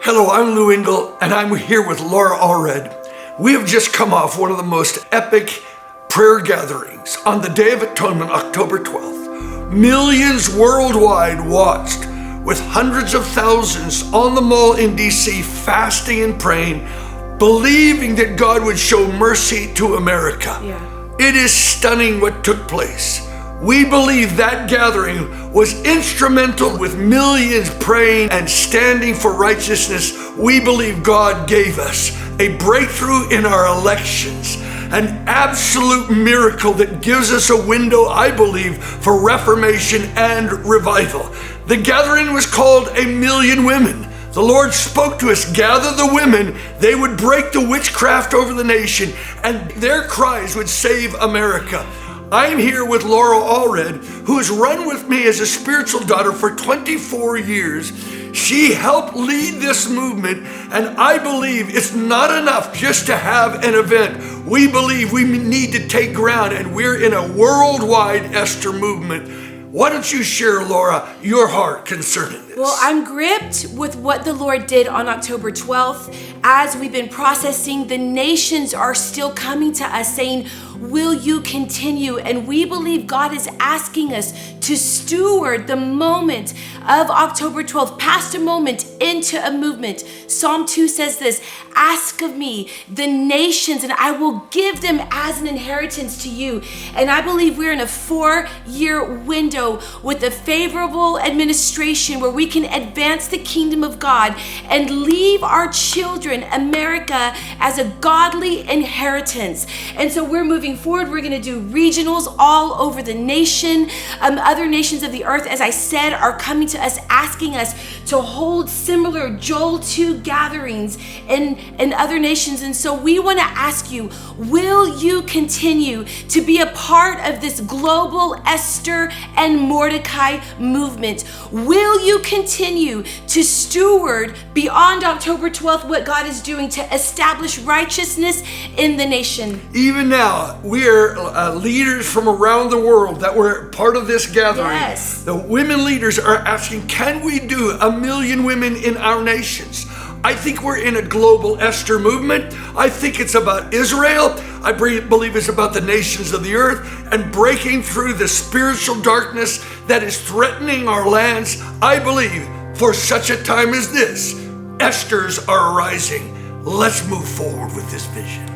Hello, I'm Lou Engle, and I'm here with Laura Allred. We have just come off one of the most epic prayer gatherings on the Day of Atonement, October 12th. Millions worldwide watched, with hundreds of thousands on the mall in DC fasting and praying, believing that God would show mercy to America. It is stunning what took place. We believe that gathering was instrumental with millions praying and standing for righteousness. We believe God gave us a breakthrough in our elections, an absolute miracle that gives us a window, I believe, for reformation and revival. The gathering was called A Million Women. The Lord spoke to us, gather the women, they would break the witchcraft over the nation, and their cries would save America. I'm here with Laura Allred, who has run with me as a spiritual daughter for 24 years. She helped lead this movement, and I believe it's not enough just to have an event. We believe we need to take ground, and we're in a worldwide Esther movement. Why don't you share, Laura, your heart concerning this? Well, I'm gripped with what the Lord did on October 12th. As we've been processing, the nations are still coming to us saying, will you continue? And we believe God is asking us to steward the moment of October 12th, past a moment into a movement. Psalm 2 says this, ask of me the nations and I will give them as an inheritance to you. And I believe we're in a 4-year window with a favorable administration where we can advance the kingdom of God and leave our children, America, as a godly inheritance. And so we're moving forward. We're going to do regionals all over the nation. Other nations of the earth, as I said, are coming to us asking us to hold similar Joel 2 gatherings in other nations. And so we want to ask you, will you continue to be a part of this global Esther and Mordecai movement? Will you continue to steward beyond October 12th what God is doing to establish righteousness in the nation? Even now, we are leaders from around the world that were part of this gathering. Yes. The women leaders are asking, can we do 1 million women in our nations? I think we're in a global Esther movement. I think it's about Israel. I believe it's about the nations of the earth and breaking through the spiritual darkness that is threatening our lands. I believe for such a time as this, Esthers are arising. Let's move forward with this vision.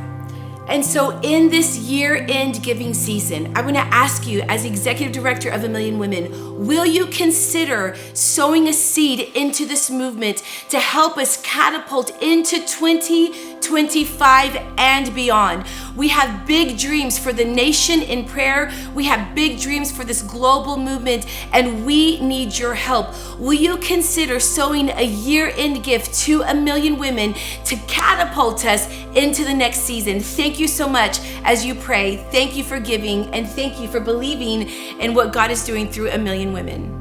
And so in this year-end giving season, I want to ask you, as executive director of 1 Million Women, will you consider sowing a seed into this movement to help us catapult into 2025 and beyond? We have big dreams for the nation in prayer. We have big dreams for this global movement, and we need your help. Will you consider sowing a year-end gift to 1 Million Women to catapult us into the next season? Thank you so much as you pray. Thank you for giving, and thank you for believing in what God is doing through 1 Million Women.